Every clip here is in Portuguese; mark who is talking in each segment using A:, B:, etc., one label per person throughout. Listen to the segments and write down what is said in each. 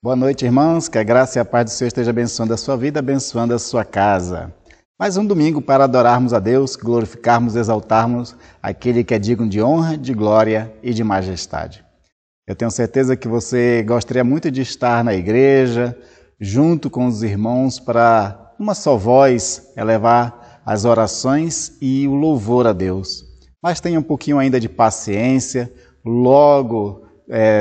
A: Boa noite, irmãos. Que a graça e a paz do Senhor esteja abençoando a sua vida, abençoando a sua casa. Mais um domingo para adorarmos a Deus, glorificarmos, exaltarmos aquele que é digno de honra, de glória e de majestade. Eu tenho certeza que você gostaria muito de estar na igreja, junto com os irmãos, para uma só voz elevar as orações e o louvor a Deus. Mas tenha um pouquinho ainda de paciência, logo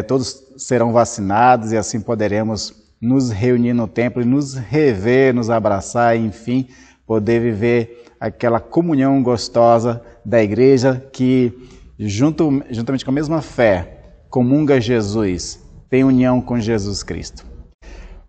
A: todos serão vacinados e assim poderemos nos reunir no templo e nos rever, nos abraçar, enfim, poder viver aquela comunhão gostosa da igreja que, juntamente com a mesma fé, comunga Jesus, tem união com Jesus Cristo.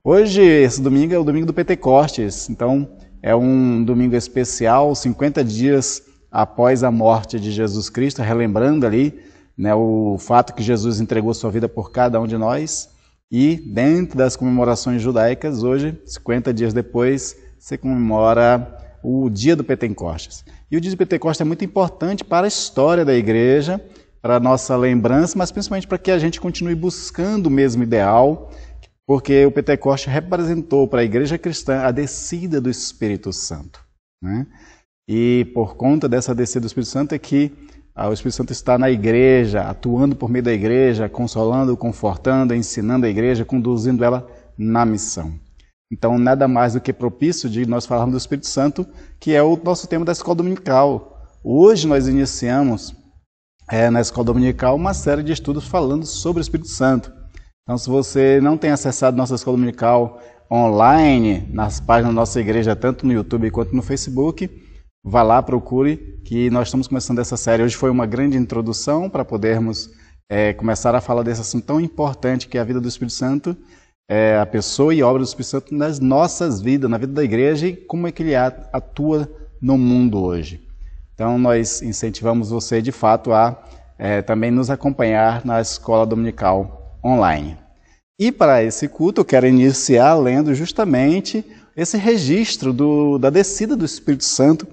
A: Hoje, esse domingo é o domingo do Pentecostes, então é um domingo especial, 50 dias após a morte de Jesus Cristo, relembrando ali o fato que Jesus entregou sua vida por cada um de nós, e dentro das comemorações judaicas, hoje, 50 dias depois, se comemora o dia do Pentecostes. E o dia do Pentecostes é muito importante para a história da igreja, para a nossa lembrança, mas principalmente para que a gente continue buscando o mesmo ideal, porque o Pentecostes representou para a igreja cristã a descida do Espírito Santo, né? E por conta dessa descida do Espírito Santo é que o Espírito Santo está na igreja, atuando por meio da igreja, consolando, confortando, ensinando a igreja, conduzindo ela na missão. Então, nada mais do que propício de nós falarmos do Espírito Santo, que é o nosso tema da escola dominical. Hoje nós iniciamos na escola dominical uma série de estudos falando sobre o Espírito Santo. Então, se você não tem acessado nossa escola dominical online, nas páginas da nossa igreja, tanto no YouTube quanto no Facebook, vá lá, procure, que nós estamos começando essa série. Hoje foi uma grande introdução para podermos começar a falar desse assunto tão importante que é a vida do Espírito Santo, a pessoa e obra do Espírito Santo nas nossas vidas, na vida da igreja e como é que ele atua no mundo hoje. Então nós incentivamos você de fato a também nos acompanhar na escola dominical online. E para esse culto eu quero iniciar lendo justamente esse registro da descida do Espírito Santo,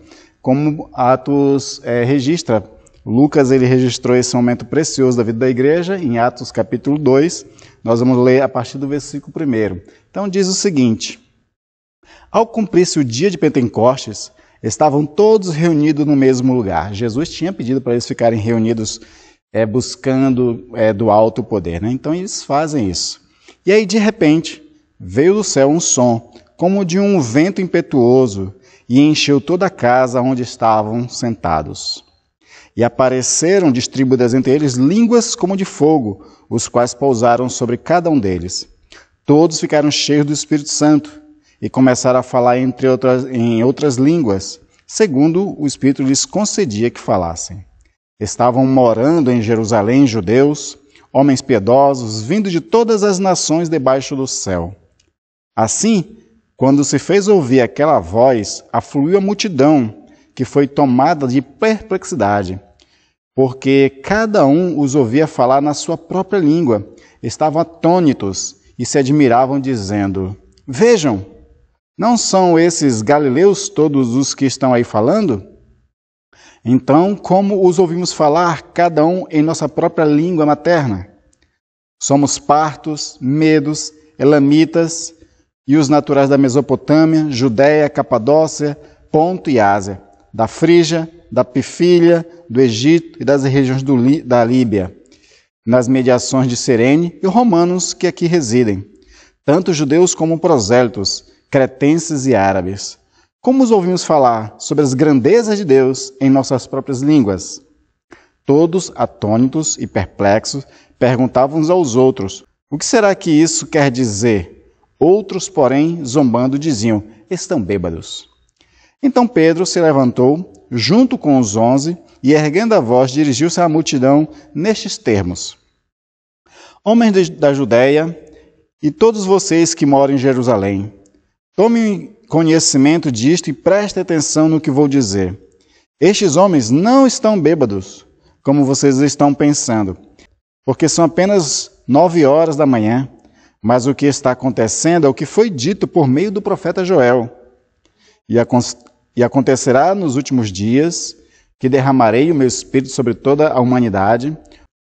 A: como Atos registra. Lucas ele registrou esse momento precioso da vida da igreja em Atos capítulo 2. Nós vamos ler a partir do versículo 1. Então diz o seguinte: ao cumprir-se o dia de Pentecostes, estavam todos reunidos no mesmo lugar. Jesus tinha pedido para eles ficarem reunidos buscando do alto poder, né? Então eles fazem isso. E aí de repente veio do céu um som, como de um vento impetuoso, e encheu toda a casa onde estavam sentados. E apareceram distribuídas entre eles línguas como de fogo, os quais pousaram sobre cada um deles. Todos ficaram cheios do Espírito Santo e começaram a falar em outras línguas, segundo o Espírito lhes concedia que falassem. Estavam morando em Jerusalém judeus, homens piedosos, vindos de todas as nações debaixo do céu. Assim, quando se fez ouvir aquela voz, afluiu a multidão, que foi tomada de perplexidade, porque cada um os ouvia falar na sua própria língua. Estavam atônitos e se admiravam, dizendo: vejam, não são esses galileus todos os que estão aí falando? Então, como os ouvimos falar, cada um em nossa própria língua materna? Somos partos, medos, elamitas, e os naturais da Mesopotâmia, Judéia, Capadócia, Ponto e Ásia, da Frígia, da Pifília, do Egito e das regiões da Líbia, nas mediações de Cirene, e romanos que aqui residem, tanto judeus como prosélitos, cretenses e árabes. Como os ouvimos falar sobre as grandezas de Deus em nossas próprias línguas? Todos, atônitos e perplexos, perguntavam uns aos outros: o que será que isso quer dizer? Outros, porém, zombando, diziam: estão bêbados. Então Pedro se levantou, junto com os 11, e erguendo a voz, dirigiu-se à multidão nestes termos: homens da Judéia, e todos vocês que moram em Jerusalém, tomem conhecimento disto e prestem atenção no que vou dizer. Estes homens não estão bêbados, como vocês estão pensando, porque são apenas 9 horas da manhã. Mas o que está acontecendo é o que foi dito por meio do profeta Joel. E acontecerá nos últimos dias que derramarei o meu espírito sobre toda a humanidade.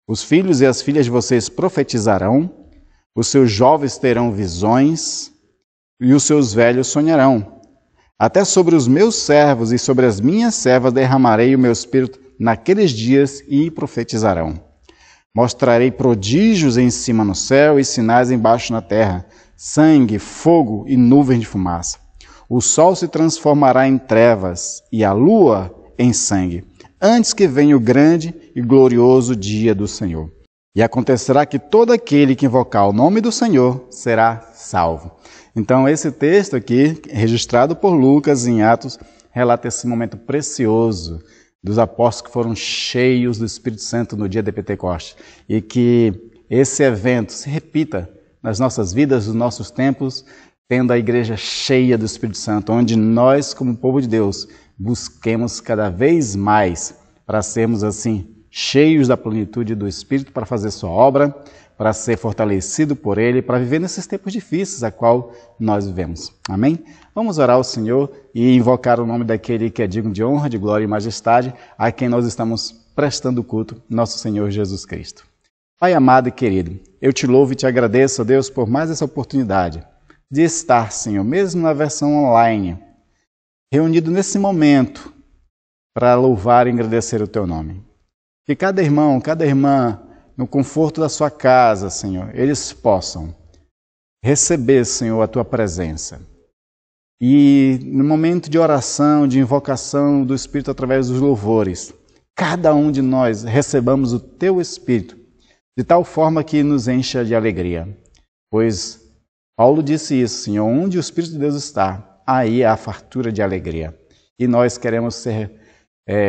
A: Os filhos e as filhas de vocês profetizarão, Os seus jovens terão visões e os seus velhos sonharão. Até sobre os meus servos e sobre as minhas servas derramarei o meu espírito naqueles dias e profetizarão. Mostrarei prodígios em cima no céu e sinais embaixo na terra, sangue, fogo e nuvens de fumaça. O sol se transformará em trevas e a lua em sangue, antes que venha o grande e glorioso dia do Senhor. E acontecerá que todo aquele que invocar o nome do Senhor será salvo. Então, esse texto aqui, registrado por Lucas em Atos, relata esse momento precioso dos apóstolos que foram cheios do Espírito Santo no dia de Pentecostes. E que esse evento se repita nas nossas vidas, nos nossos tempos, tendo a igreja cheia do Espírito Santo, onde nós, como povo de Deus, busquemos cada vez mais para sermos assim, cheios da plenitude do Espírito para fazer sua obra, para ser fortalecido por Ele, para viver nesses tempos difíceis a qual nós vivemos. Amém? Vamos orar ao Senhor e invocar o nome daquele que é digno de honra, de glória e majestade, a quem nós estamos prestando culto, nosso Senhor Jesus Cristo. Pai amado e querido, eu te louvo e te agradeço, ó Deus, por mais essa oportunidade de estar, Senhor, mesmo na versão online, reunido nesse momento para louvar e agradecer o Teu nome. Que cada irmão, cada irmã, no conforto da sua casa, Senhor, eles possam receber, Senhor, a Tua presença. E no momento de oração, de invocação do Espírito através dos louvores, cada um de nós recebamos o Teu Espírito, de tal forma que nos encha de alegria. Pois Paulo disse isso, Senhor, onde o Espírito de Deus está, aí há fartura de alegria. E nós queremos ser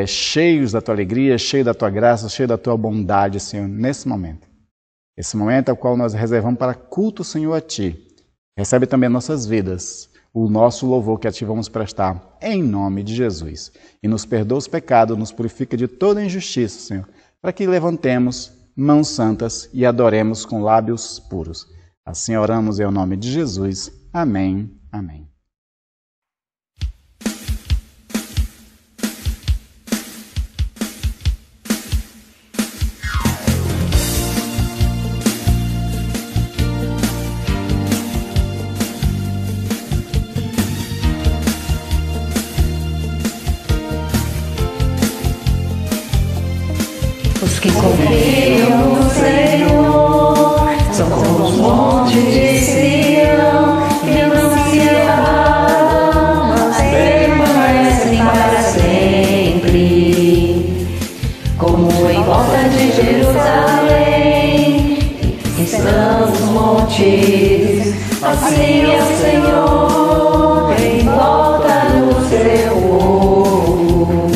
A: cheios da Tua alegria, cheios da Tua graça, cheios da Tua bondade, Senhor, nesse momento. Esse momento é o qual nós reservamos para culto, Senhor, a Ti. Recebe também nossas vidas, o nosso louvor que a Ti vamos prestar, em nome de Jesus. E nos perdoa os pecados, nos purifica de toda injustiça, Senhor, para que levantemos mãos santas e adoremos com lábios puros. Assim oramos em nome de Jesus. Amém. Amém.
B: Os que confiam no Senhor são como os montes de Sião, que não se abalam, mas permanecem para sempre. Como em volta de Jerusalém estão os montes, assim é o Senhor em volta do seu povo.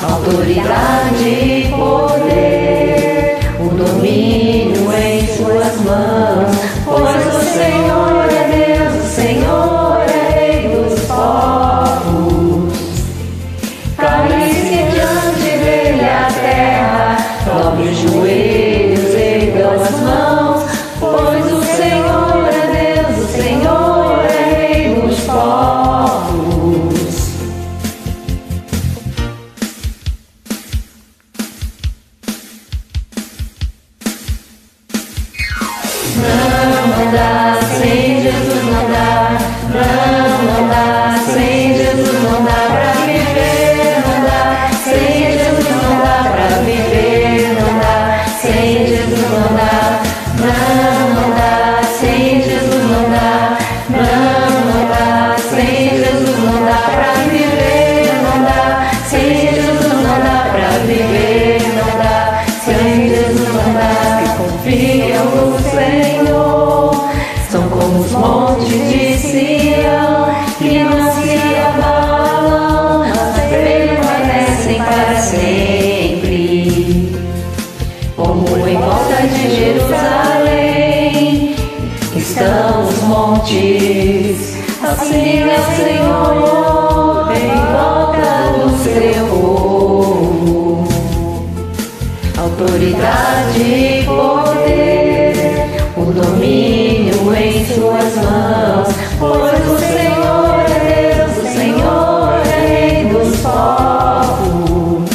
B: Autoridade e poder, o domínio em suas mãos, pois o Senhor é Deus, o Senhor é Rei dos povos. Cale-se diante dele a terra, dobre os joelhos, ergam as mãos, pois o Senhor é Deus, o Senhor é Rei dos povos. Não dá, sem Jesus não dá. Não dá, sem Jesus não dá pra viver. Não dá, sem Jesus não dá pra viver. Não dá, sem Jesus não dá. Não dá, sem Jesus não dá. Não dá, sem Jesus não dá pra viver. Não dá, sem Jesus não dá pra viver. Não dá, sem Jesus não dá. Que confiam no Senhor são como os montes de Sião, que não se abalam, mas permanecem para sempre. Como em volta de Jerusalém estão os montes, assim é o Senhor em volta do seu povo. Autoridade e poder, o domínio em suas mãos, pois o Senhor é Deus, o Senhor é Rei dos povos.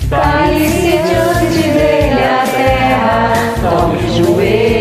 B: Cale-se diante dele a terra, dobre os joelhos,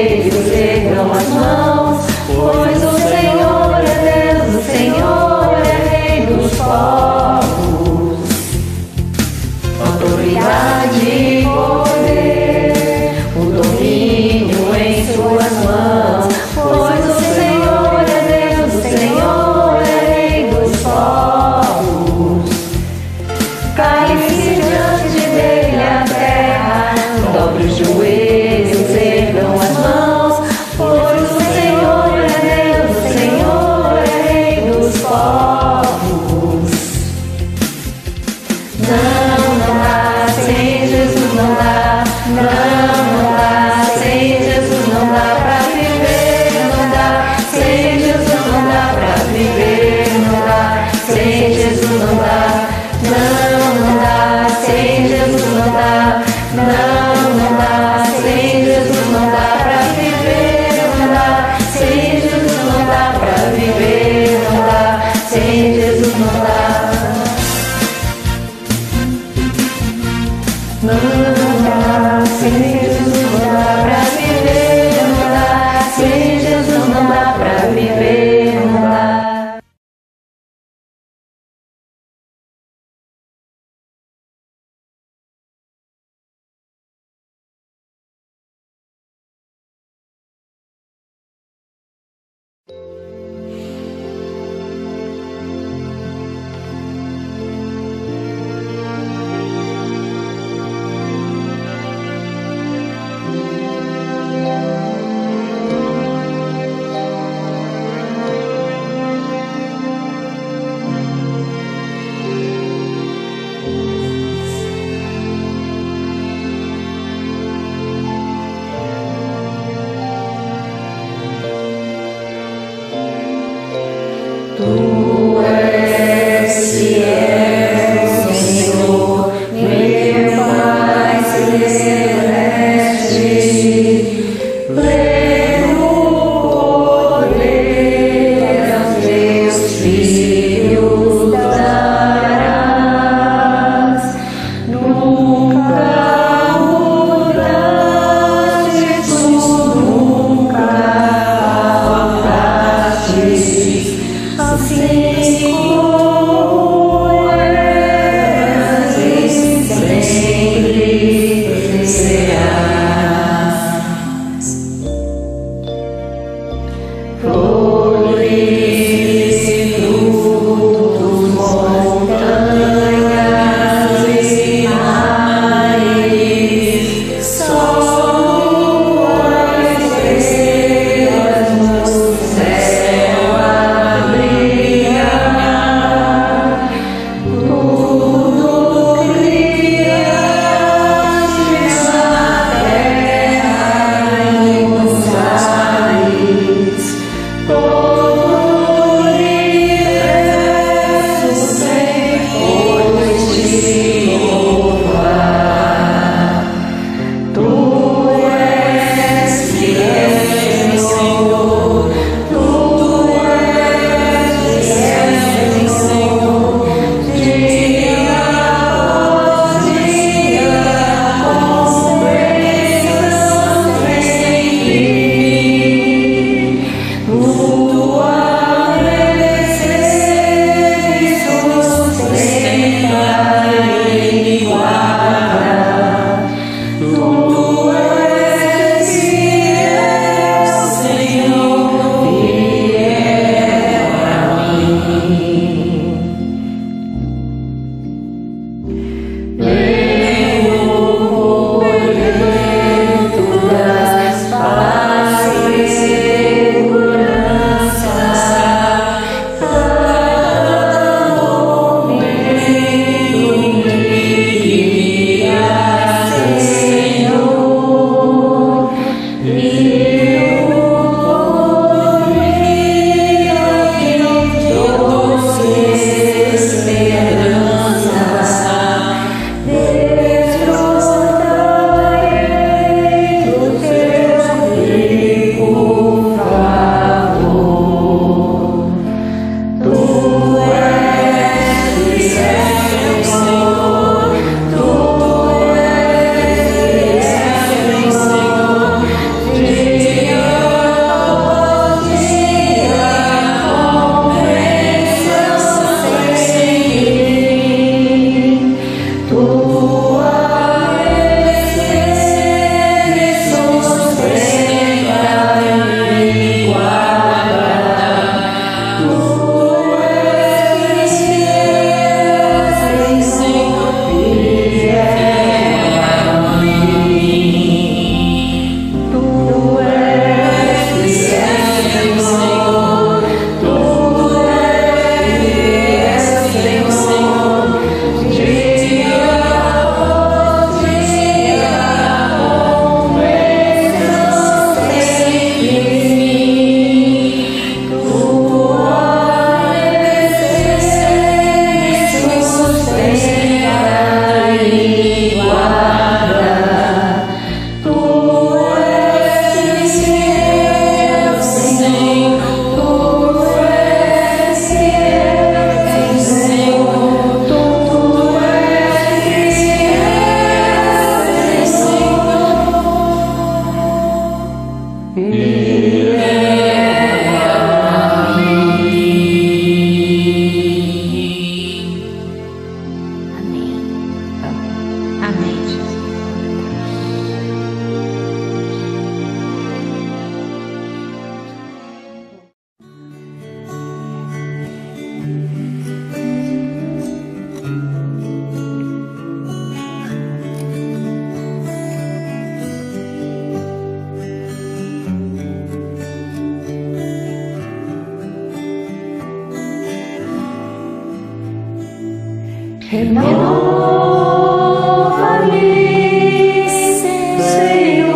B: Renova-me, Senhor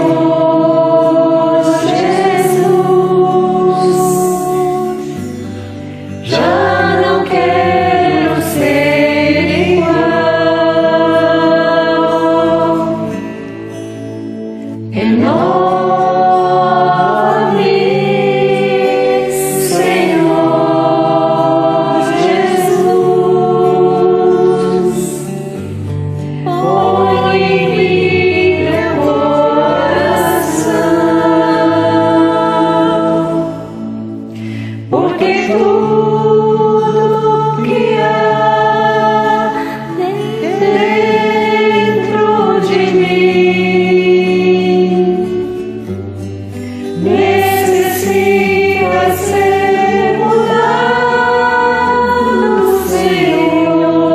B: Jesus. Já não quero ser igual. Renova-me, Senhor Jesus. Põe em mim teu coração, porque tudo que há dentro de mim necessita ser mudado, Senhor,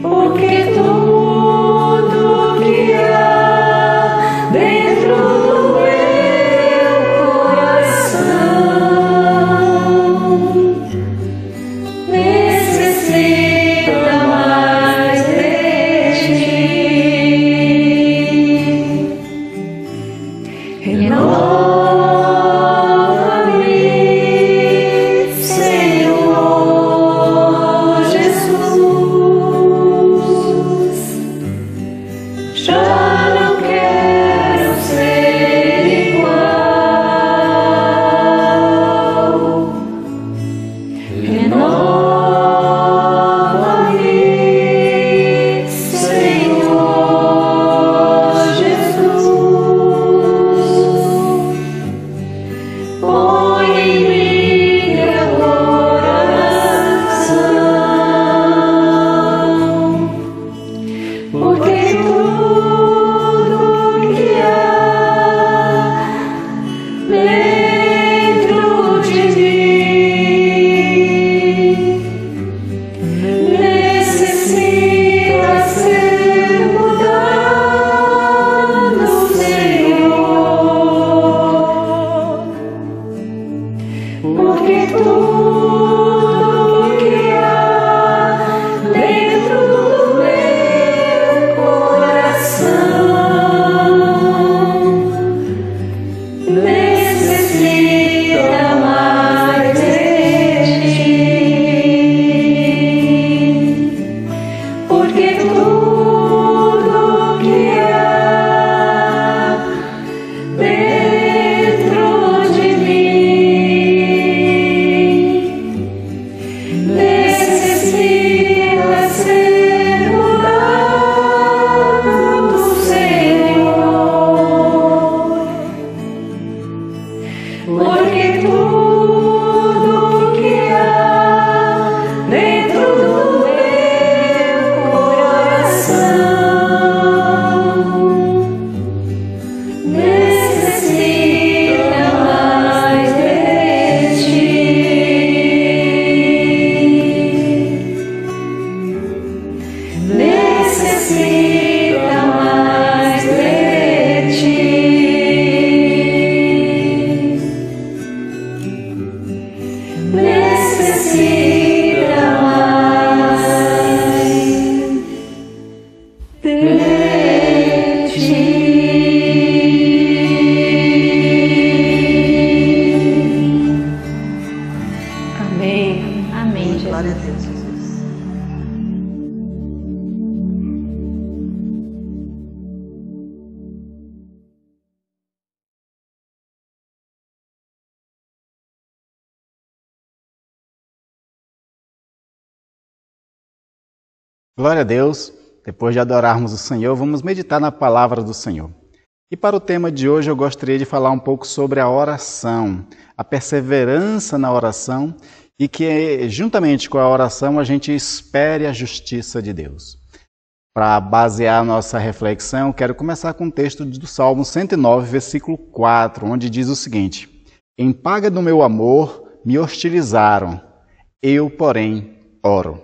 B: porque tudo que há dentro do meu coração necessita mais de ti. Renova-me, Senhor Jesus. Já não quero ser igual. Renova-me, Senhor Jesus. Põe em mim teu coração, porque tudo que há dentro de mim necessita ser mudado, Senhor, porque tudo que há dentro do meu coração necessita mais de ti, porque tudo que há dentro de mim necessita ser mudado, Senhor, porque tudo que há dentro do meu coração necessita mais de ti. Necessita mais de ti. Necessita mais de ti. Amém. Amém, Jesus.
C: Glória a Deus, Jesus.
A: Glória a Deus. Depois de adorarmos o Senhor, vamos meditar na palavra do Senhor. E para o tema de hoje eu gostaria de falar um pouco sobre a oração, a perseverança na oração e que juntamente com a oração a gente espere a justiça de Deus. Para basear a nossa reflexão, quero começar com o texto do Salmo 109, versículo 4, onde diz o seguinte: Em paga do meu amor me hostilizaram, eu, porém, oro.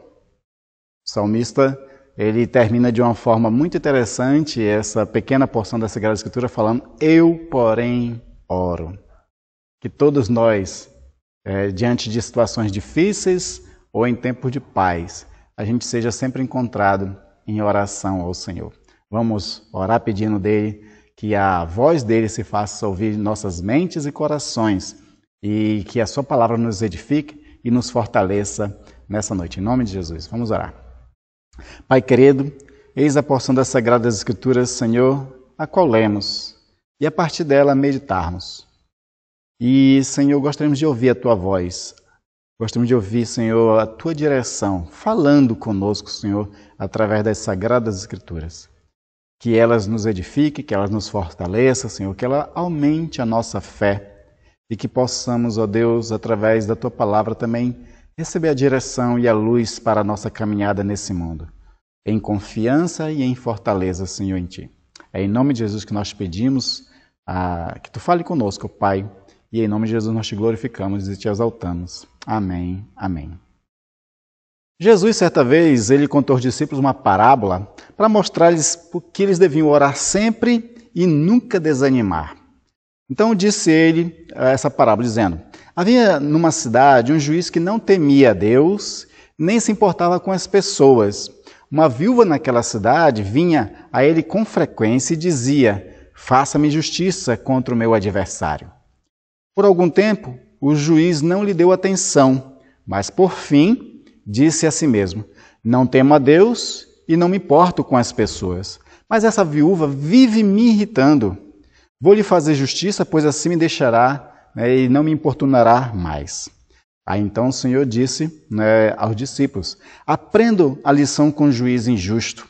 A: O salmista, ele termina de uma forma muito interessante essa pequena porção da Sagrada Escritura falando: eu, porém, oro. Que todos nós, diante de situações difíceis ou em tempo de paz, a gente seja sempre encontrado em oração ao Senhor. Vamos orar pedindo dele que a voz dele se faça ouvir em nossas mentes e corações e que a sua palavra nos edifique e nos fortaleça nessa noite. Em nome de Jesus, vamos orar. Pai querido, eis a porção das Sagradas Escrituras, Senhor, a qual lemos e a partir dela meditarmos. E, Senhor, gostaríamos de ouvir a tua voz, gostaríamos de ouvir, Senhor, a tua direção, falando conosco, Senhor, através das Sagradas Escrituras. Que elas nos edifiquem, que elas nos fortaleçam, Senhor, que ela aumente a nossa fé e que possamos, ó Deus, através da tua palavra também receber a direção e a luz para a nossa caminhada nesse mundo, em confiança e em fortaleza, Senhor, em ti. É em nome de Jesus que nós pedimos que tu fale conosco, Pai, e em nome de Jesus nós te glorificamos e te exaltamos. Amém, amém. Jesus, certa vez, ele contou aos discípulos uma parábola para mostrar-lhes que eles deviam orar sempre e nunca desanimar. Então disse ele essa parábola, dizendo: havia numa cidade um juiz que não temia a Deus, nem se importava com as pessoas. Uma viúva naquela cidade vinha a ele com frequência e dizia: faça-me justiça contra o meu adversário. Por algum tempo, o juiz não lhe deu atenção, mas por fim disse a si mesmo: não temo a Deus e não me importo com as pessoas, mas essa viúva vive me irritando. Vou lhe fazer justiça, pois assim me deixará, e não me importunará mais. Aí então o Senhor disse aos discípulos: aprendam a lição com o juiz injusto.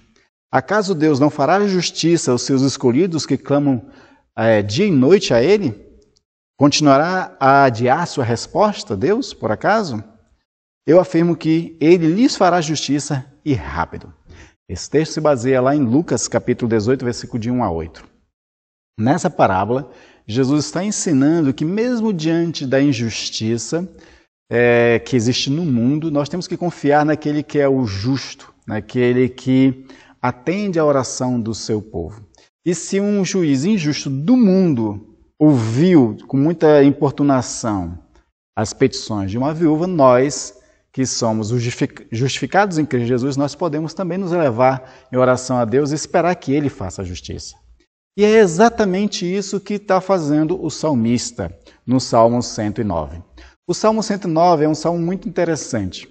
A: Acaso Deus não fará justiça aos seus escolhidos que clamam dia e noite a Ele? Continuará a adiar sua resposta, Deus, por acaso? Eu afirmo que Ele lhes fará justiça e rápido. Esse texto se baseia lá em Lucas, capítulo 18, versículo de 1 a 8. Nessa parábola, Jesus está ensinando que mesmo diante da injustiça que existe no mundo, nós temos que confiar naquele que é o justo, naquele que atende à oração do seu povo. E se um juiz injusto do mundo ouviu com muita importunação as petições de uma viúva, nós que somos justificados em Cristo Jesus, nós podemos também nos elevar em oração a Deus e esperar que Ele faça a justiça. E é exatamente isso que está fazendo o salmista no Salmo 109. O Salmo 109 é um salmo muito interessante.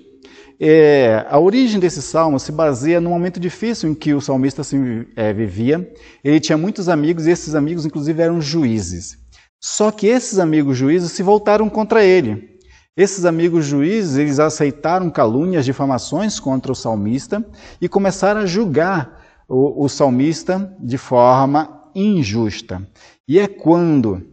A: A origem desse salmo se baseia num momento difícil em que o salmista vivia. Ele tinha muitos amigos e esses amigos, inclusive, eram juízes. Só que esses amigos juízes se voltaram contra ele. Esses amigos juízes, eles aceitaram calúnias, difamações contra o salmista e começaram a julgar o salmista de forma injusta. E é quando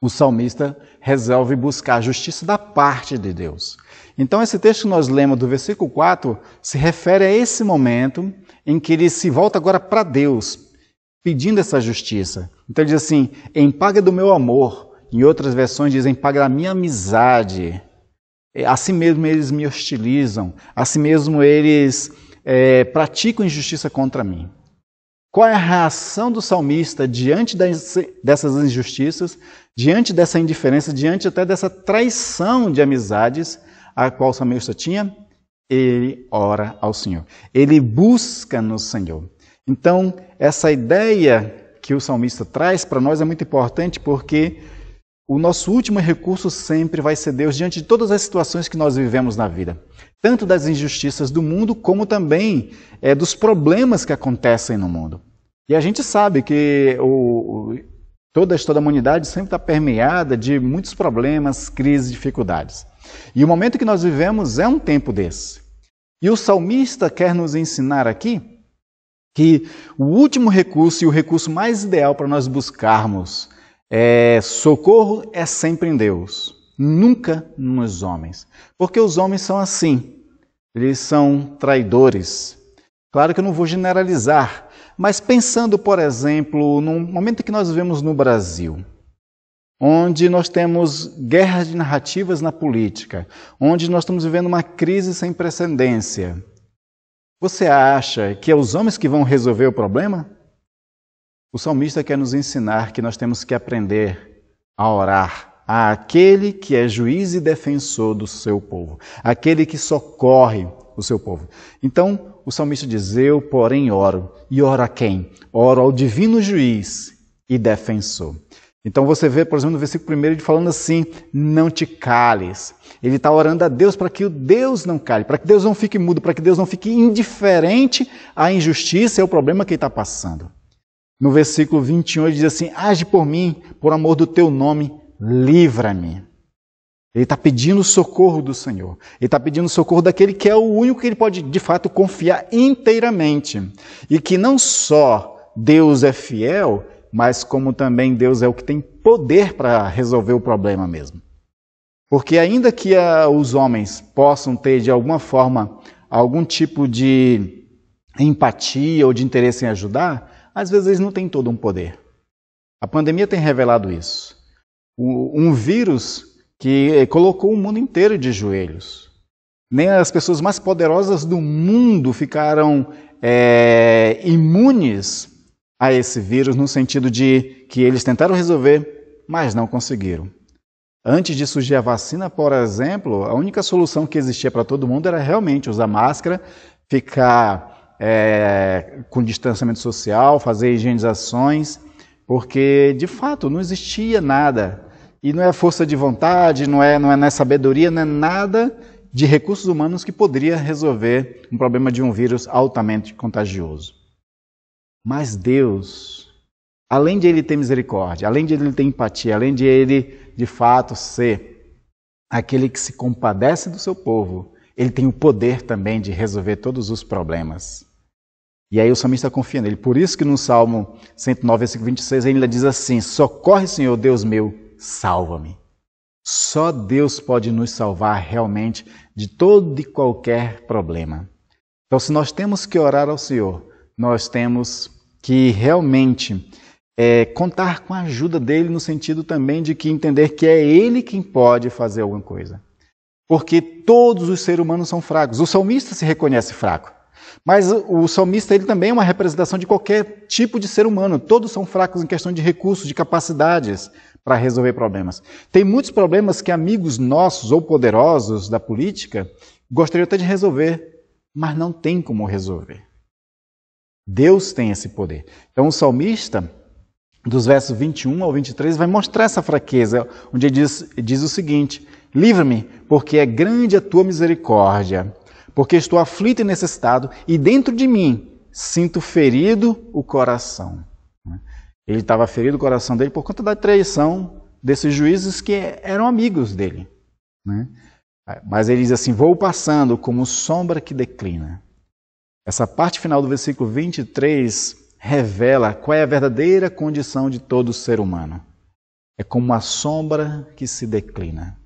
A: o salmista resolve buscar a justiça da parte de Deus. Então esse texto que nós lemos do versículo 4 se refere a esse momento em que ele se volta agora para Deus, pedindo essa justiça. Então ele diz assim: em paga do meu amor. Em outras versões dizem: em paga da minha amizade. Assim mesmo eles me hostilizam, assim mesmo eles praticam injustiça contra mim. Qual é a reação do salmista diante dessas injustiças, diante dessa indiferença, diante até dessa traição de amizades a qual o salmista tinha? Ele ora ao Senhor. Ele busca no Senhor. Então, essa ideia que o salmista traz para nós é muito importante, porque o nosso último recurso sempre vai ser Deus diante de todas as situações que nós vivemos na vida. Tanto das injustiças do mundo, como também dos problemas que acontecem no mundo. E a gente sabe que toda a história da humanidade sempre está permeada de muitos problemas, crises, dificuldades. E o momento que nós vivemos é um tempo desse. E o salmista quer nos ensinar aqui que o último recurso e o recurso mais ideal para nós buscarmos socorro é sempre em Deus, nunca nos homens. Porque os homens são assim, eles são traidores. Claro que eu não vou generalizar, mas pensando, por exemplo, no momento que nós vivemos no Brasil, onde nós temos guerras de narrativas na política, onde nós estamos vivendo uma crise sem precedência, você acha que é os homens que vão resolver o problema? O salmista quer nos ensinar que nós temos que aprender a orar àquele que é juiz e defensor do seu povo, aquele que socorre o seu povo. Então, o salmista diz, eu, porém, oro. E oro a quem? Oro ao divino juiz e defensor. Então você vê, por exemplo, no versículo 1 ele falando assim, não te cales. Ele está orando a Deus para que o Deus não cale, para que Deus não fique mudo, para que Deus não fique indiferente à injustiça e ao problema que ele está passando. No versículo 21 ele diz assim, age por mim, por amor do teu nome, livra-me. Ele está pedindo socorro do Senhor. Ele está pedindo socorro daquele que é o único que ele pode, de fato, confiar inteiramente. E que não só Deus é fiel, mas como também Deus é o que tem poder para resolver o problema mesmo. Porque ainda que os homens possam ter, de alguma forma, algum tipo de empatia ou de interesse em ajudar, às vezes eles não têm todo um poder. A pandemia tem revelado isso. Um vírus que colocou o mundo inteiro de joelhos. Nem as pessoas mais poderosas do mundo ficaram imunes a esse vírus, no sentido de que eles tentaram resolver, mas não conseguiram. Antes de surgir a vacina, por exemplo, a única solução que existia para todo mundo era realmente usar máscara, ficar com distanciamento social, fazer higienizações, porque, de fato, não existia nada. E não é força de vontade, não é sabedoria, não é nada de recursos humanos que poderia resolver um problema de um vírus altamente contagioso. Mas Deus, além de Ele ter misericórdia, além de Ele ter empatia, além de Ele, de fato, ser aquele que se compadece do seu povo, Ele tem o poder também de resolver todos os problemas. E aí o salmista confia nele. Por isso que no Salmo 109, versículo 26, ele diz assim, socorre, Senhor, Deus meu, salva-me. Só Deus pode nos salvar realmente de todo e qualquer problema. Então, se nós temos que orar ao Senhor, nós temos que realmente contar com a ajuda dele no sentido também de que entender que é ele quem pode fazer alguma coisa. Porque todos os seres humanos são fracos. O salmista se reconhece fraco. Mas o salmista ele também é uma representação de qualquer tipo de ser humano. Todos são fracos em questão de recursos, de capacidades para resolver problemas. Tem muitos problemas que amigos nossos ou poderosos da política gostariam até de resolver, mas não tem como resolver. Deus tem esse poder. Então o salmista, dos versos 21 ao 23, vai mostrar essa fraqueza, onde ele diz o seguinte, livra-me, porque é grande a tua misericórdia, porque estou aflito e necessitado, e dentro de mim sinto ferido o coração. Ele estava ferido o coração dele por conta da traição desses juízes que eram amigos dele. Mas ele diz assim, vou passando como sombra que declina. Essa parte final do versículo 23 revela qual é a verdadeira condição de todo ser humano. É como uma sombra que se declina.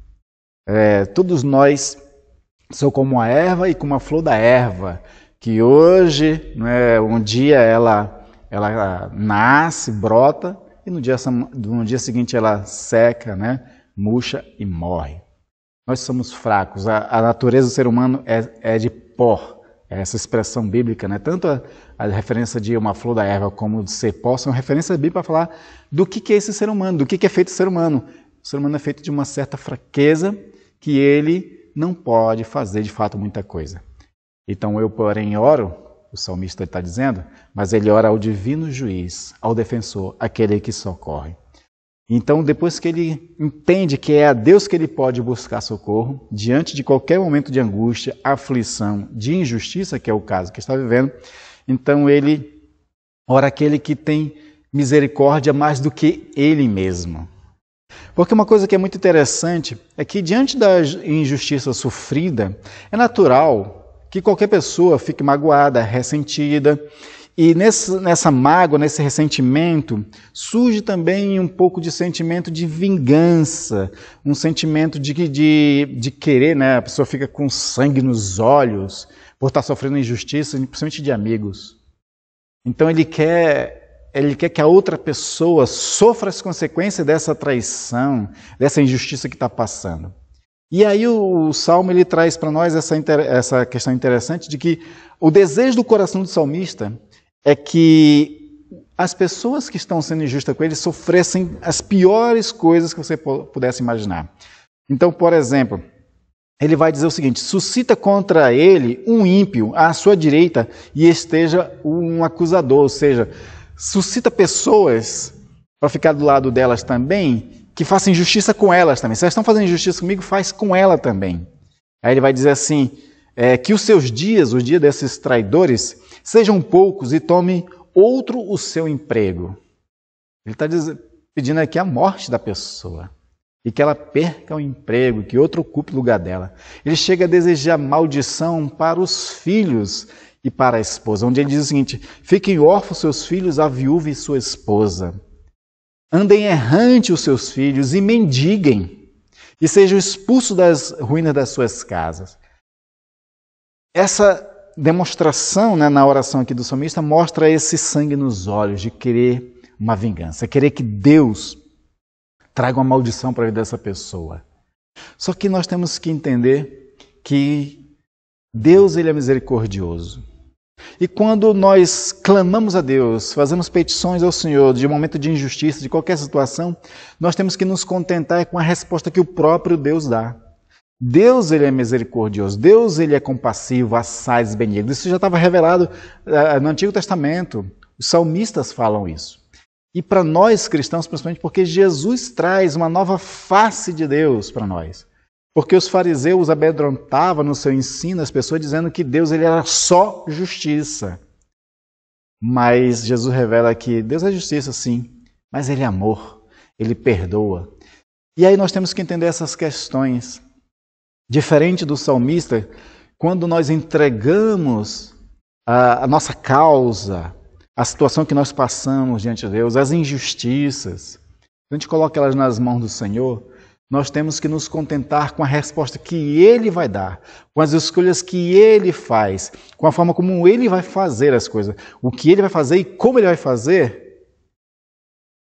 A: Todos nós somos como uma erva e como uma flor da erva, que hoje, um dia ela nasce, brota, e no dia seguinte ela seca, murcha e morre. Nós somos fracos. A natureza do ser humano é de pó. Essa expressão bíblica, tanto a referência de uma flor da erva como de ser pó, são referências bíblicas para falar do que é esse ser humano, do que é feito o ser humano. O ser humano é feito de uma certa fraqueza que ele não pode fazer de fato muita coisa. Então eu, porém, oro, o salmista está dizendo, mas ele ora ao divino juiz, ao defensor, aquele que socorre. Então, depois que ele entende que é a Deus que ele pode buscar socorro, diante de qualquer momento de angústia, aflição, de injustiça, que é o caso que está vivendo, então ele ora àquele que tem misericórdia mais do que ele mesmo. Porque uma coisa que é muito interessante é que diante da injustiça sofrida, é natural que qualquer pessoa fique magoada, ressentida, e nessa mágoa, nesse ressentimento, surge também um pouco de sentimento de vingança, um sentimento de querer, a pessoa fica com sangue nos olhos por estar sofrendo injustiça, principalmente de amigos. Então ele quer que a outra pessoa sofra as consequências dessa traição, dessa injustiça que está passando. E aí o Salmo ele traz para nós essa questão interessante de que o desejo do coração do salmista é que as pessoas que estão sendo injustas com ele sofressem as piores coisas que você pudesse imaginar. Então, por exemplo, ele vai dizer o seguinte: suscita contra ele um ímpio à sua direita e esteja um acusador, ou seja, suscita pessoas para ficar do lado delas também, que façam injustiça com elas também. Se elas estão fazendo injustiça comigo, faz com ela também. Aí ele vai dizer assim, que os seus dias, os dias desses traidores, sejam poucos e tome outro o seu emprego. Ele está pedindo aqui a morte da pessoa. E que ela perca o emprego, que outro ocupe o lugar dela. Ele chega a desejar maldição para os filhos e para a esposa, onde ele diz o seguinte: fiquem órfãos seus filhos, a viúva e sua esposa. Andem errante os seus filhos e mendiguem, e sejam expulsos das ruínas das suas casas. Essa demonstração, na oração aqui do salmista, mostra esse sangue nos olhos de querer uma vingança, querer que Deus traga uma maldição para a vida dessa pessoa. Só que nós temos que entender que Deus, ele é misericordioso. E quando nós clamamos a Deus, fazemos petições ao Senhor de um momento de injustiça, de qualquer situação, nós temos que nos contentar com a resposta que o próprio Deus dá. Deus, ele é misericordioso. Deus, ele é compassivo, assaz, benigno. Isso já estava revelado no Antigo Testamento. Os salmistas falam isso. E para nós cristãos, principalmente porque Jesus traz uma nova face de Deus para nós. Porque os fariseus amedrontavam no seu ensino as pessoas dizendo que Deus ele era só justiça. Mas Jesus revela que Deus é justiça, sim, mas ele é amor, ele perdoa. E aí nós temos que entender essas questões. Diferente do salmista, quando nós entregamos a nossa causa, a situação que nós passamos diante de Deus, as injustiças, a gente coloca elas nas mãos do Senhor, nós temos que nos contentar com a resposta que Ele vai dar, com as escolhas que Ele faz, com a forma como Ele vai fazer as coisas. O que Ele vai fazer e como Ele vai fazer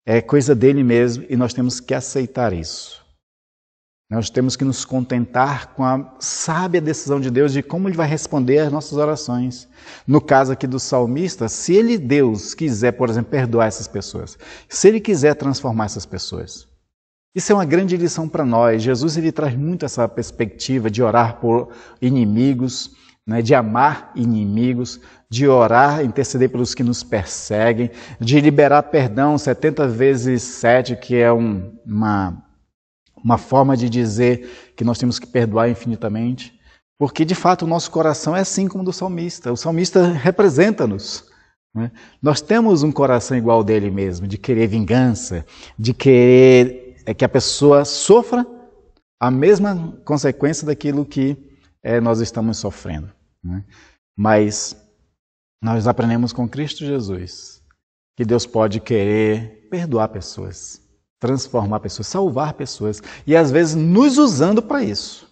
A: é coisa dele mesmo e nós temos que aceitar isso. Nós temos que nos contentar com a sábia decisão de Deus de como Ele vai responder às nossas orações. No caso aqui do salmista, se Ele, Deus, quiser, por exemplo, perdoar essas pessoas, se Ele quiser transformar essas pessoas, isso é uma grande lição para nós. Jesus ele traz muito essa perspectiva de orar por inimigos, de amar inimigos, de orar, interceder pelos que nos perseguem, de liberar perdão 70 vezes 7, que é uma forma de dizer que nós temos que perdoar infinitamente, porque de fato o nosso coração é assim como o do salmista. O salmista representa-nos. Nós temos um coração igual ao dele mesmo, de querer vingança, de querer que a pessoa sofra a mesma consequência daquilo que nós estamos sofrendo. Mas nós aprendemos com Cristo Jesus que Deus pode querer perdoar pessoas, transformar pessoas, salvar pessoas, e às vezes nos usando para isso.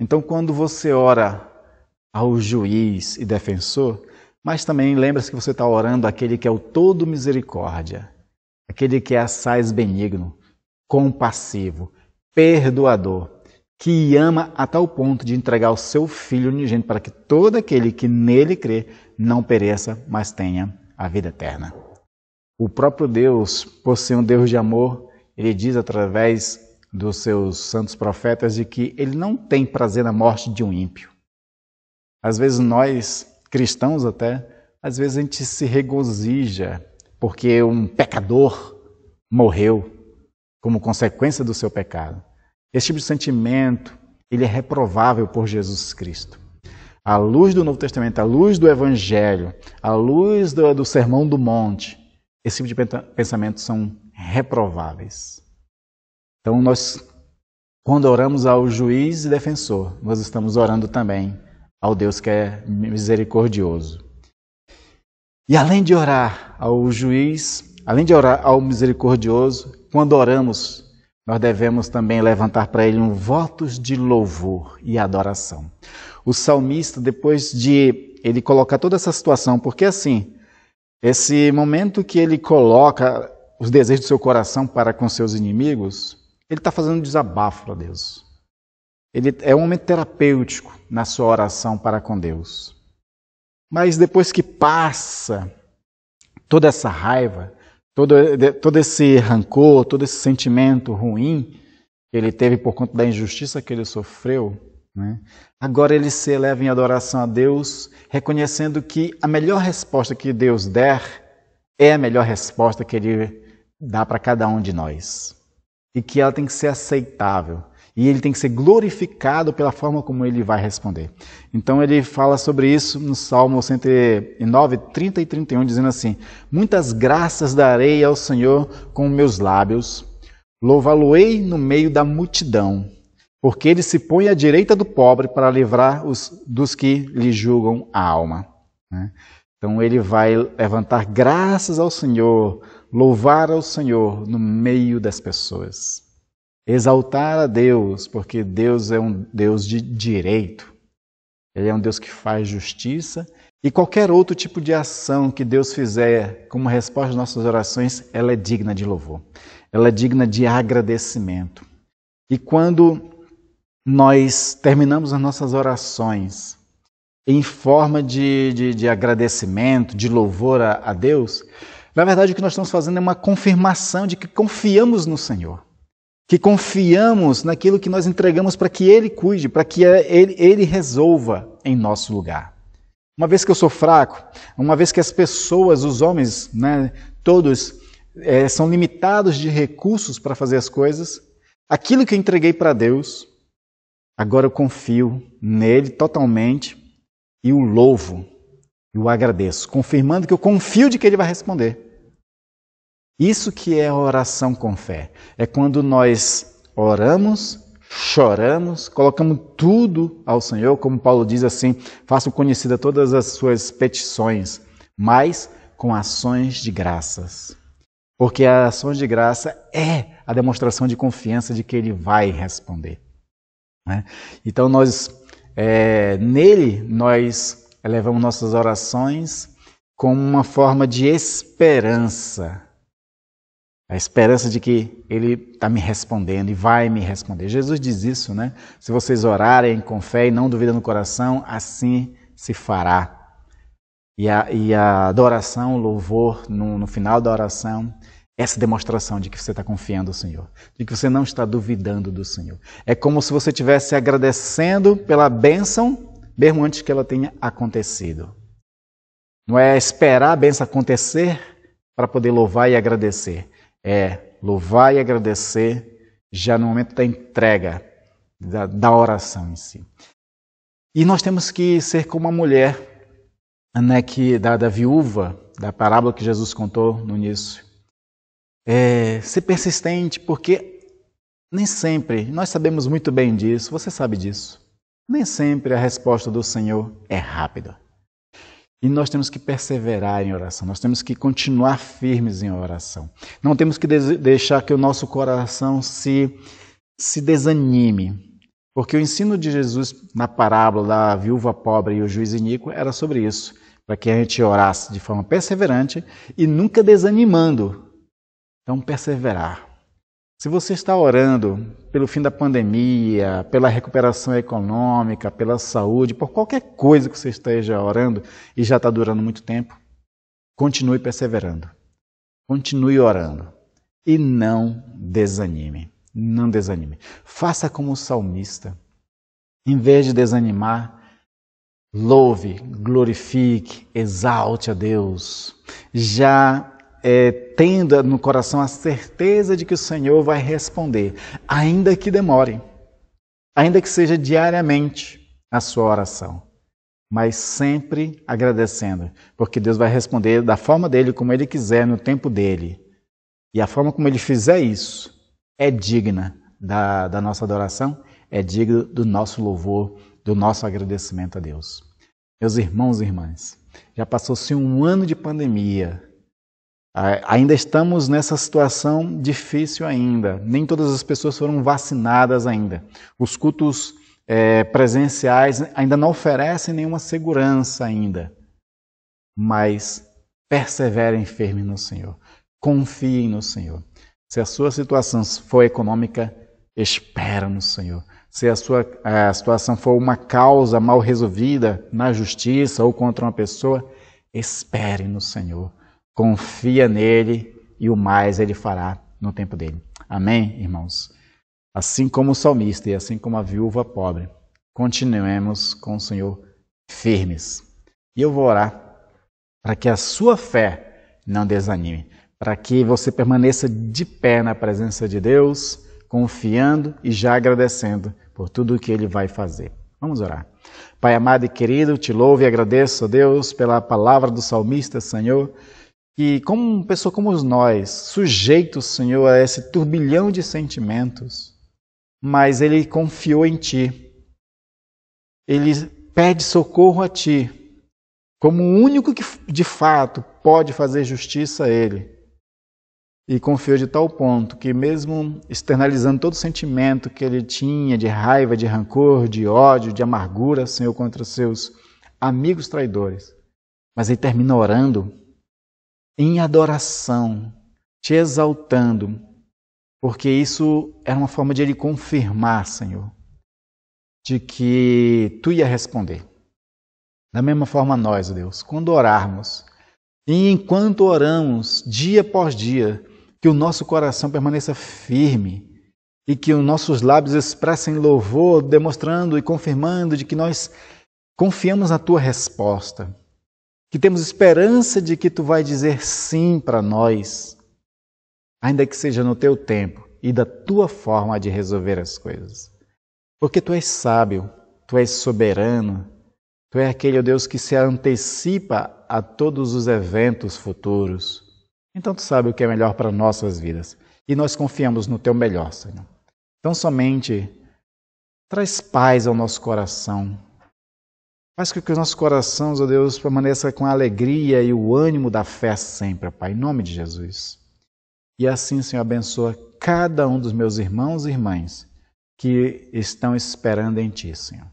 A: Então, quando você ora ao juiz e defensor, mas também lembra-se que você está orando àquele que é o todo misericórdia, aquele que é assaz benigno, compassivo, perdoador, que ama a tal ponto de entregar o seu Filho unigênito para que todo aquele que nele crê não pereça, mas tenha a vida eterna. O próprio Deus, por ser um Deus de amor, ele diz através dos seus santos profetas de que ele não tem prazer na morte de um ímpio. Às vezes nós, cristãos até, às vezes a gente se regozija porque um pecador morreu como consequência do seu pecado. Esse tipo de sentimento, ele é reprovável por Jesus Cristo. À luz do Novo Testamento, à luz do Evangelho, à luz do Sermão do Monte, esse tipo de pensamentos são reprováveis. Então, nós, quando oramos ao juiz e defensor, nós estamos orando também ao Deus que é misericordioso. E além de orar ao juiz, além de orar ao misericordioso, quando oramos, nós devemos também levantar para Ele votos de louvor e adoração. O salmista, depois de ele colocar toda essa situação, porque assim, esse momento que ele coloca os desejos do seu coração para com seus inimigos, ele está fazendo um desabafo para Deus. Ele é um momento terapêutico na sua oração para com Deus. Mas depois que passa toda essa raiva, todo esse rancor, todo esse sentimento ruim que ele teve por conta da injustiça que ele sofreu, né? Agora ele se eleva em adoração a Deus, reconhecendo que a melhor resposta que Deus der é a melhor resposta que Ele dá para cada um de nós. E que ela tem que ser aceitável. E Ele tem que ser glorificado pela forma como Ele vai responder. Então ele fala sobre isso no Salmo 109, 30 e 31, dizendo assim: muitas graças darei ao Senhor com meus lábios, louvá-lo-ei no meio da multidão, porque Ele se põe à direita do pobre para livrar dos que lhe julgam a alma. Então ele vai levantar graças ao Senhor, louvar ao Senhor no meio das pessoas. Exaltar a Deus, porque Deus é um Deus de direito. Ele é um Deus que faz justiça. E qualquer outro tipo de ação que Deus fizer como resposta às nossas orações, ela é digna de louvor. Ela é digna de agradecimento. E quando nós terminamos as nossas orações em forma de agradecimento, de louvor a Deus, na verdade o que nós estamos fazendo é uma confirmação de que confiamos no Senhor, que confiamos naquilo que nós entregamos para que Ele cuide, para que Ele resolva em nosso lugar. Uma vez que eu sou fraco, uma vez que as pessoas, os homens, né, todos são limitados de recursos para fazer as coisas, aquilo que eu entreguei para Deus, agora eu confio nele totalmente e o louvo e o agradeço, confirmando que eu confio de que ele vai responder. Isso que é a oração com fé. É quando nós oramos, choramos, colocamos tudo ao Senhor, como Paulo diz assim, façam conhecida todas as suas petições, mas com ações de graças. Porque as ações de graça é a demonstração de confiança de que ele vai responder. Então nele nós elevamos nossas orações como uma forma de esperança. A esperança de que Ele está me respondendo e vai me responder. Jesus diz isso, né? Se vocês orarem com fé e não duvidam no coração, assim se fará. E a adoração, o louvor, no final da oração, essa demonstração de que você está confiando no Senhor, de que você não está duvidando do Senhor. É como se você estivesse agradecendo pela bênção, mesmo antes que ela tenha acontecido. Não é esperar a bênção acontecer para poder louvar e agradecer. É louvar e agradecer já no momento da entrega, da oração em si. E nós temos que ser como a mulher, né, da viúva, da parábola que Jesus contou no início. Ser persistente, porque nem sempre, nós sabemos muito bem disso, você sabe disso, nem sempre a resposta do Senhor é rápida. E nós temos que perseverar em oração, nós temos que continuar firmes em oração. Não temos que deixar que o nosso coração se desanime, porque o ensino de Jesus na parábola da viúva pobre e o juiz iníquo era sobre isso, para que a gente orasse de forma perseverante e nunca desanimando. Então, perseverar. Se você está orando pelo fim da pandemia, pela recuperação econômica, pela saúde, por qualquer coisa que você esteja orando e já está durando muito tempo, continue perseverando. Continue orando. E não desanime. Não desanime. Faça como o salmista. Em vez de desanimar, louve, glorifique, exalte a Deus. Tendo no coração a certeza de que o Senhor vai responder, ainda que demore, ainda que seja diariamente a sua oração, mas sempre agradecendo, porque Deus vai responder da forma dele, como ele quiser, no tempo dele. E a forma como ele fizer isso é digna da nossa adoração, é digna do nosso louvor, do nosso agradecimento a Deus. Meus irmãos e irmãs, já passou-se um ano de pandemia. Ainda estamos nessa situação difícil ainda. Nem todas as pessoas foram vacinadas ainda. Os cultos presenciais ainda não oferecem nenhuma segurança ainda. Mas perseverem firmes no Senhor. Confiem no Senhor. Se a sua situação for econômica, espera no Senhor. Se a sua situação for uma causa mal resolvida na justiça ou contra uma pessoa, espere no Senhor. confia nele e o mais ele fará no tempo dele. Amém, irmãos? Assim como o salmista e assim como a viúva pobre, continuemos com o Senhor firmes. E eu vou orar para que a sua fé não desanime, para que você permaneça de pé na presença de Deus, confiando e já agradecendo por tudo o que Ele vai fazer. Vamos orar. Pai amado e querido, te louvo e agradeço, ó Deus, pela palavra do salmista, Senhor, que como uma pessoa como nós, sujeitos, Senhor, a esse turbilhão de sentimentos, mas ele confiou em Ti. Ele pede socorro a Ti, como o único que de fato pode fazer justiça a Ele. E confiou de tal ponto que mesmo externalizando todo o sentimento que ele tinha de raiva, de rancor, de ódio, de amargura, Senhor, contra seus amigos traidores, mas ele termina orando em adoração, te exaltando, porque isso era uma forma de ele confirmar, Senhor, de que Tu ia responder. Da mesma forma nós, Deus, quando orarmos, e enquanto oramos, dia após dia, que o nosso coração permaneça firme e que os nossos lábios expressem louvor, demonstrando e confirmando de que nós confiamos na Tua resposta, que temos esperança de que Tu vai dizer sim para nós, ainda que seja no Teu tempo e da Tua forma de resolver as coisas. Porque Tu és sábio, Tu és soberano, Tu és aquele, ó Deus, que se antecipa a todos os eventos futuros. Então Tu sabe o que é melhor para nossas vidas. E nós confiamos no Teu melhor, Senhor. Então somente traz paz ao nosso coração. Faz com que os nossos corações, ó Deus, permaneçam com a alegria e o ânimo da fé sempre, Pai, em nome de Jesus. E assim, Senhor, abençoa cada um dos meus irmãos e irmãs que estão esperando em Ti, Senhor.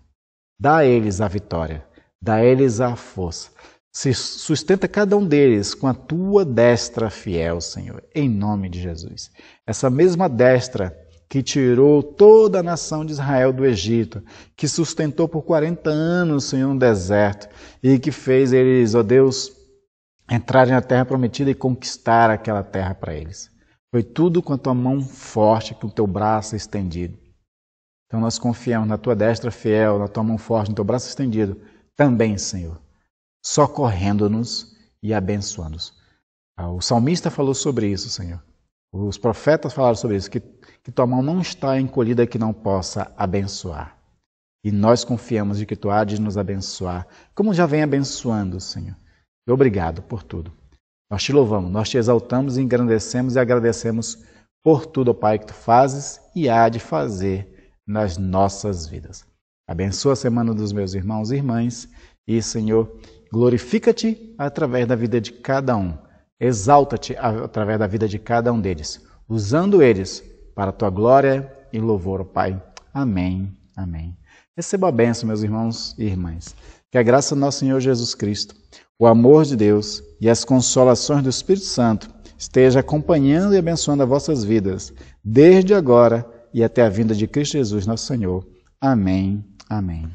A: Dá a eles a vitória, dá a eles a força. Se sustenta cada um deles com a Tua destra fiel, Senhor, em nome de Jesus. Essa mesma destra que tirou toda a nação de Israel do Egito, que sustentou por 40 anos, Senhor, no deserto, e que fez eles, ó Deus, entrarem na terra prometida e conquistar aquela terra para eles. Foi tudo com a Tua mão forte, com o Teu braço estendido. Então nós confiamos na Tua destra fiel, na Tua mão forte, no Teu braço estendido, também, Senhor, socorrendo-nos e abençoando-nos. O salmista falou sobre isso, Senhor. Os profetas falaram sobre isso, que Tua mão não está encolhida que não possa abençoar. E nós confiamos de que Tu há de nos abençoar, como já vem abençoando, Senhor. E obrigado por tudo. Nós Te louvamos, nós Te exaltamos, engrandecemos e agradecemos por tudo, ó Pai, que Tu fazes e há de fazer nas nossas vidas. Abençoa a semana dos meus irmãos e irmãs e, Senhor, glorifica-Te através da vida de cada um. Exalta-Te através da vida de cada um deles, usando eles para a Tua glória e louvor, ó Pai. Amém, amém. Receba a bênção, meus irmãos e irmãs. Que a graça do nosso Senhor Jesus Cristo, o amor de Deus e as consolações do Espírito Santo esteja acompanhando e abençoando as vossas vidas, desde agora e até a vinda de Cristo Jesus, nosso Senhor. Amém, amém.